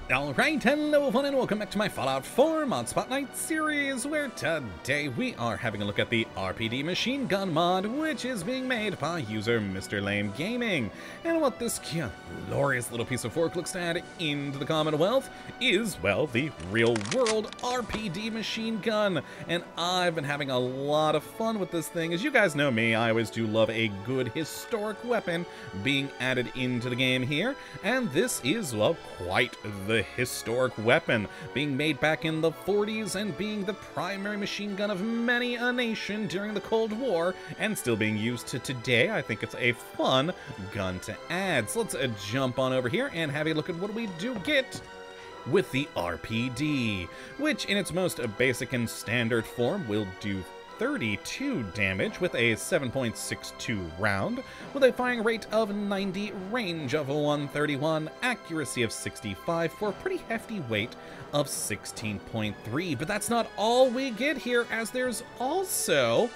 Alright, hello everyone and welcome back to my Fallout 4 Mod Spotlight series, where today we are having a look at the RPD Machine Gun mod, which is being made by user Mr. Lame Gaming. And what this glorious little piece of work looks to add into the Commonwealth is, well, the real-world RPD Machine Gun. And I've been having a lot of fun with this thing. As you guys know me, I always do love a good historic weapon being added into the game here, and this is, well, quite the historic weapon, being made back in the 40s and being the primary machine gun of many a nation during the Cold War, and still being used to today. I think it's a fun gun to add. So let's jump on over here and have a look at what we do get with the RPD, which in its most basic and standard form will do 32 damage with a 7.62 round, with a firing rate of 90, range of 131, accuracy of 65 for a pretty hefty weight of 16.3. But that's not all we get here, as there's also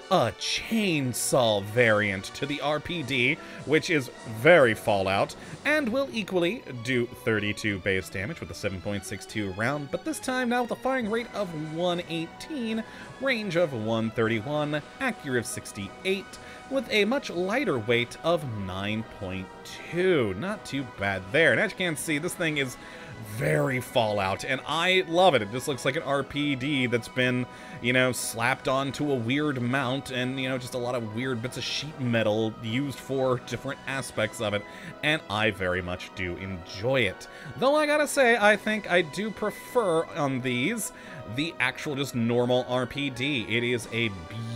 a chainsaw variant to the RPD, which is very Fallout, and will equally do 32 base damage with a 7.62 round, but this time now with a firing rate of 118, range of 131, accuracy of 68, with a much lighter weight of 9.2. Not too bad there. And as you can see, this thing is very Fallout, and I love it. It just looks like an RPD that's been, you know, slapped onto a weird mount, and, you know, just a lot of weird bits of sheet metal used for different aspects of it, and I very much do enjoy it. Though I gotta say, I think I do prefer on these the actual just normal RPD. It is a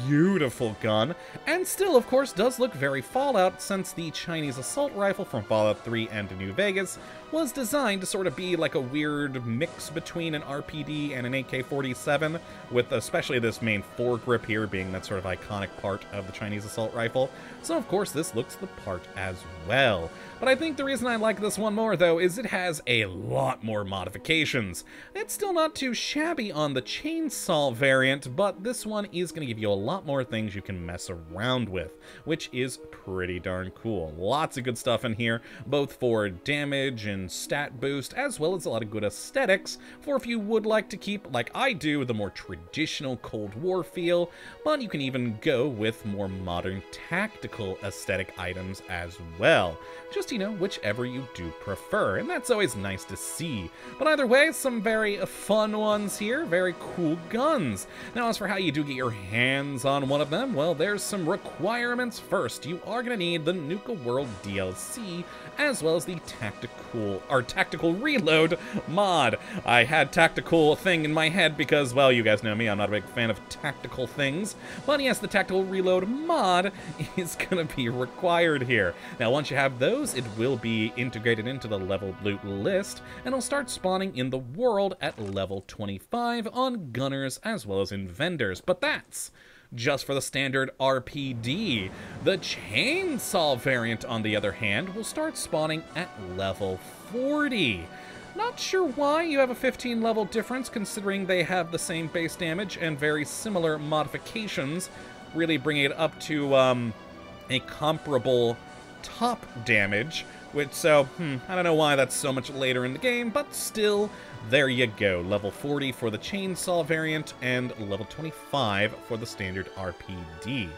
beautiful gun, and still, of course, does look very Fallout, since the Chinese assault rifle from Fallout 3 and New Vegas was designed to sort of be like a weird mix between an RPD and an AK-47, with especially this main foregrip here being that sort of iconic part of the Chinese assault rifle. So of course this looks the part as well. But I think the reason I like this one more, though, is it has a lot more modifications. It's still not too shabby on the chainsaw variant, but this one is going to give you a lot more things you can mess around with, which is pretty darn cool. Lots of good stuff in here, both for damage and stat boost, as well as a lot of good aesthetics for if you would like to keep, like I do, the more traditional Cold War feel, but you can even go with more modern tactical aesthetic items as well. Just, you know, whichever you do prefer, and that's always nice to see. But either way, some very fun ones here, very cool guns. Now, as for how you do get your hands on one of them, well, there's some requirements. First, you are going to need the Nuka World DLC, as well as the Tactical Reload mod. I had tactical thing in my head because, well, you guys know me, I'm not a big fan of tactical things. But yes, the Tactical Reload mod is going to be required here. Now, once you have those, it will be integrated into the leveled loot list, and it'll start spawning in the world at level 25 on gunners as well as in vendors. But that's just for the standard RPD. The chainsaw variant, on the other hand, will start spawning at level 40. Not sure why you have a 15 level difference, considering they have the same base damage and very similar modifications, really bringing it up to a comparable top damage, which, so, I don't know why that's so much later in the game, but still, there you go. Level 40 for the chainsaw variant, and level 25 for the standard RPD.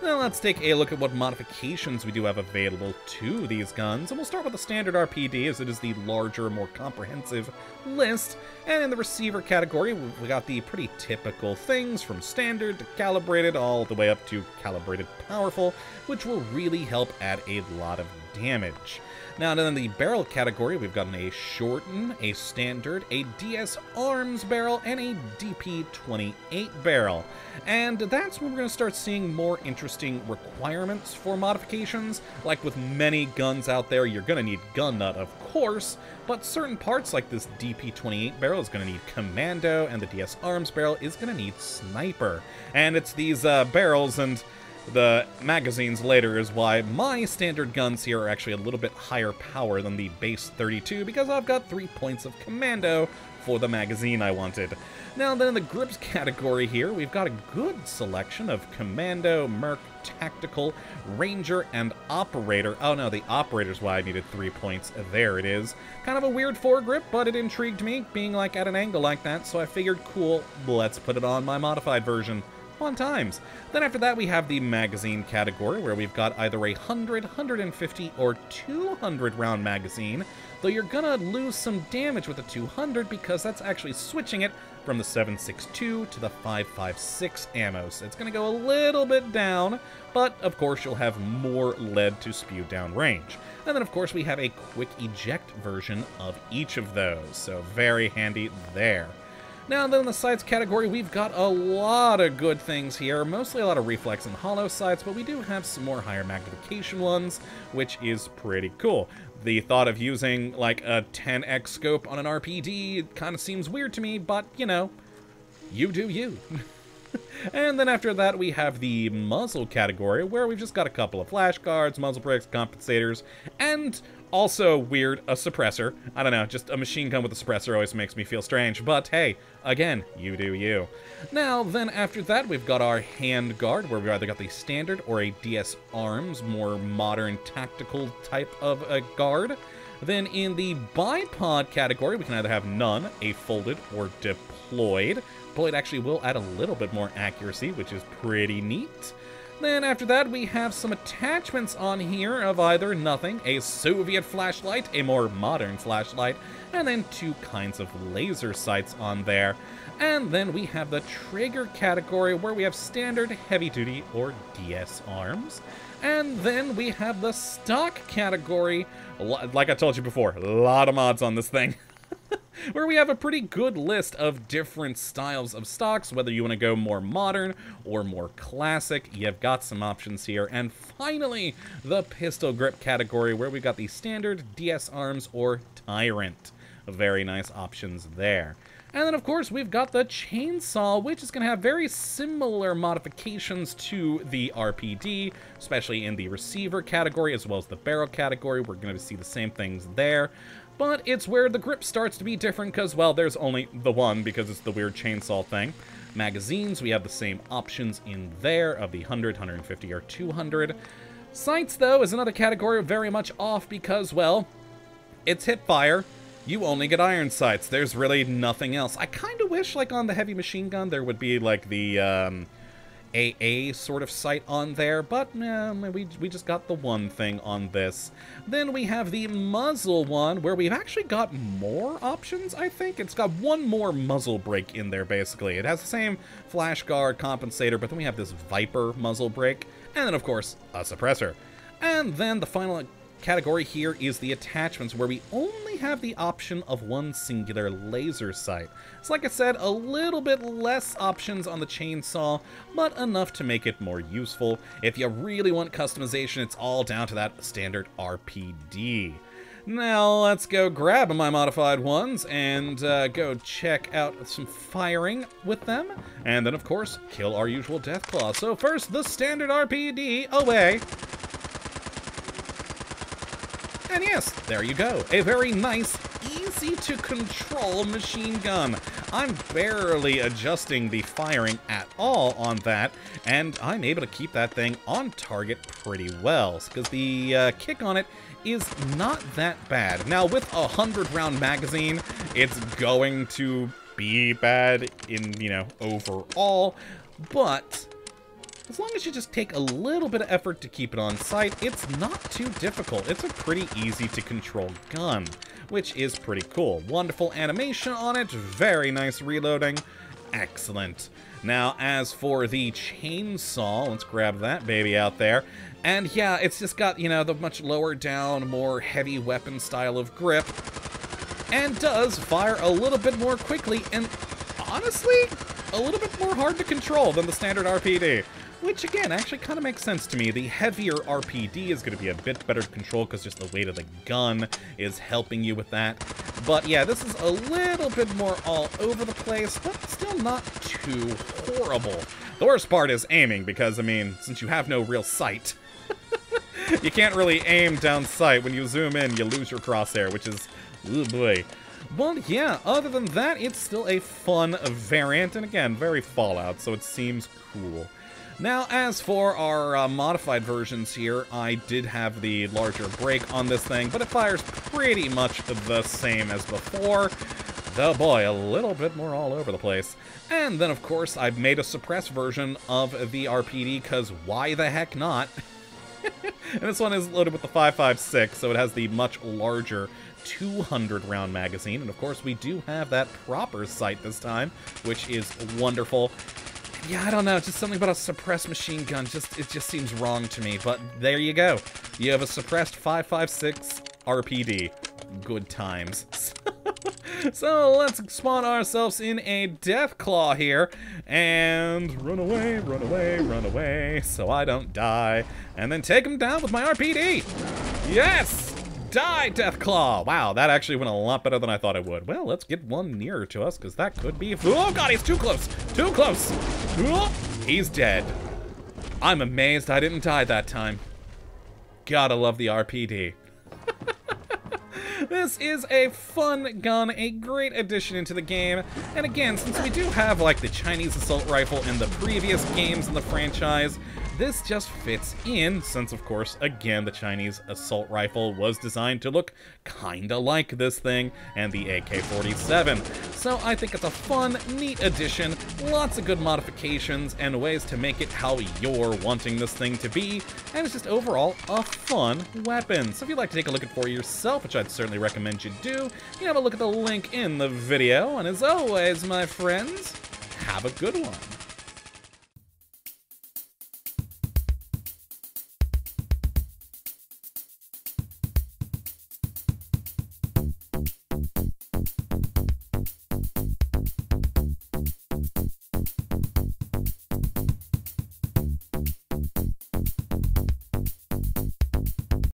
Now let's take a look at what modifications we do have available to these guns, and we'll start with the standard RPD, as it is the larger, more comprehensive list. And in the receiver category, we got the pretty typical things, from standard to calibrated, all the way up to calibrated powerful, which will really help add a lot of damage. Now, in the barrel category, we've gotten a shorten, a standard, a DS Arms barrel, and a DP28 barrel. And that's when we're going to start seeing more interesting requirements for modifications. Like with many guns out there, you're going to need gun nut, of course, but certain parts like this DP28 barrel is going to need commando, and the DS Arms barrel is going to need sniper. And it's these barrels, and the magazines later is why my standard guns here are actually a little bit higher power than the base 32, because I've got 3 points of commando for the magazine I wanted. Now then, in the grips category here, we've got a good selection of commando, merc, tactical, ranger, and operator. Oh no, the operator's why I needed 3 points. There it is. Kind of a weird foregrip, but it intrigued me, being like at an angle like that, so I figured, cool, let's put it on my modified version. Fun times. Then after that we have the magazine category, where we've got either a 100, 150, or 200 round magazine, though you're gonna lose some damage with the 200 because that's actually switching it from the 7.62 to the 5.56 ammo. So it's gonna go a little bit down, but of course you'll have more lead to spew down range. And then of course we have a quick eject version of each of those, so very handy there. Now then, in the sights category, we've got a lot of good things here, mostly a lot of reflex and hollow sights, but we do have some more higher magnification ones, which is pretty cool. The thought of using, like, a 10x scope on an RPD kind of seems weird to me, but, you know, you do you. And then after that, we have the muzzle category, where we've just got a couple of flash guards, muzzle bricks, compensators, and also weird, a suppressor. I don't know, just a machine gun with a suppressor always makes me feel strange, but hey, again, you do you. Now, then after that, we've got our hand guard, where we've either got the standard or a DS Arms, more modern tactical type of a guard. Then in the bipod category, we can either have none, a folded, or deployed. Deployed actually will add a little bit more accuracy, which is pretty neat. Then after that, we have some attachments on here of either nothing, a Soviet flashlight, a more modern flashlight, and then 2 kinds of laser sights on there. And then we have the trigger category, where we have standard, heavy duty, or DS arms. And then we have the stock category, like I told you before, a lot of mods on this thing. Where we have a pretty good list of different styles of stocks, whether you want to go more modern or more classic, you've got some options here. And finally, the pistol grip category, where we got the standard, DS Arms, or Tyrant. Very nice options there. And then, of course, we've got the chainsaw, which is going to have very similar modifications to the RPD, especially in the receiver category, as well as the barrel category. We're going to see the same things there. But it's where the grip starts to be different because, well, there's only the one because it's the weird chainsaw thing. Magazines, we have the same options in there of the 100, 150, or 200. Sights, though, is another category very much off because, well, it's hip fire. You only get iron sights. There's really nothing else. I kind of wish, like, on the heavy machine gun, there would be, like, the, AA sort of sight on there, but we just got the one thing on this. Then we have the muzzle one, where we've actually got more options, I think. It's got one more muzzle brake in there, basically. It has the same flash guard compensator, but then we have this Viper muzzle brake, and then, of course, a suppressor. And then the final category here is the attachments, where we only have the option of one singular laser sight. So like I said, a little bit less options on the chainsaw, but enough to make it more useful. If you really want customization, it's all down to that standard RPD. Now let's go grab my modified ones and go check out some firing with them, and then of course kill our usual Deathclaw. So first, the standard RPD away. And yes, there you go. A very nice, easy to control machine gun. I'm barely adjusting the firing at all on that, and I'm able to keep that thing on target pretty well, because the kick on it is not that bad. Now, with a 100-round magazine, it's going to be bad in, you know, overall, but as long as you just take a little bit of effort to keep it on sight, it's not too difficult. It's a pretty easy to control gun, which is pretty cool. Wonderful animation on it, very nice reloading, excellent. Now, as for the chainsaw, let's grab that baby out there. And yeah, it's just got, you know, the much lower down, more heavy weapon style of grip, and does fire a little bit more quickly, and honestly, a little bit more hard to control than the standard RPD. which again actually kind of makes sense to me. The heavier RPD is going to be a bit better to control because just the weight of the gun is helping you with that. But yeah, this is a little bit more all over the place, but still not too horrible. The worst part is aiming because, I mean, since you have no real sight, you can't really aim down sight. When you zoom in, you lose your crosshair, which is, oh boy. But yeah, other than that, it's still a fun variant, and again, very Fallout, so it seems cool. Now, as for our modified versions here, I did have the larger brake on this thing, but it fires pretty much the same as before. Though, boy, a little bit more all over the place. And then, of course, I've made a suppressed version of the RPD, because why the heck not? And this one is loaded with the 5.56, so it has the much larger 200-round magazine. And, of course, we do have that proper sight this time, which is wonderful. Yeah, I don't know, just something about a suppressed machine gun, it just seems wrong to me, but there you go. You have a suppressed 5.56 RPD. Good times. So let's spawn ourselves in a Deathclaw here, and run away, run away, run away, so I don't die, and then take him down with my RPD! Yes! Die, Deathclaw! Wow, that actually went a lot better than I thought it would. Well, let's get one nearer to us, because that could be... Oh god, he's too close! Too close! Oh, he's dead. I'm amazed I didn't die that time. Gotta love the RPD. This is a fun gun, a great addition into the game, and again, since we do have, like, the Chinese assault rifle in the previous games in the franchise, this just fits in, since, of course, again, the Chinese assault rifle was designed to look kinda like this thing and the AK-47. So I think it's a fun, neat addition, lots of good modifications, and ways to make it how you're wanting this thing to be, and it's just overall a fun weapon. So if you'd like to take a look at it for yourself, which I'd certainly recommend you do, you can have a look at the link in the video, and as always, my friends, have a good one.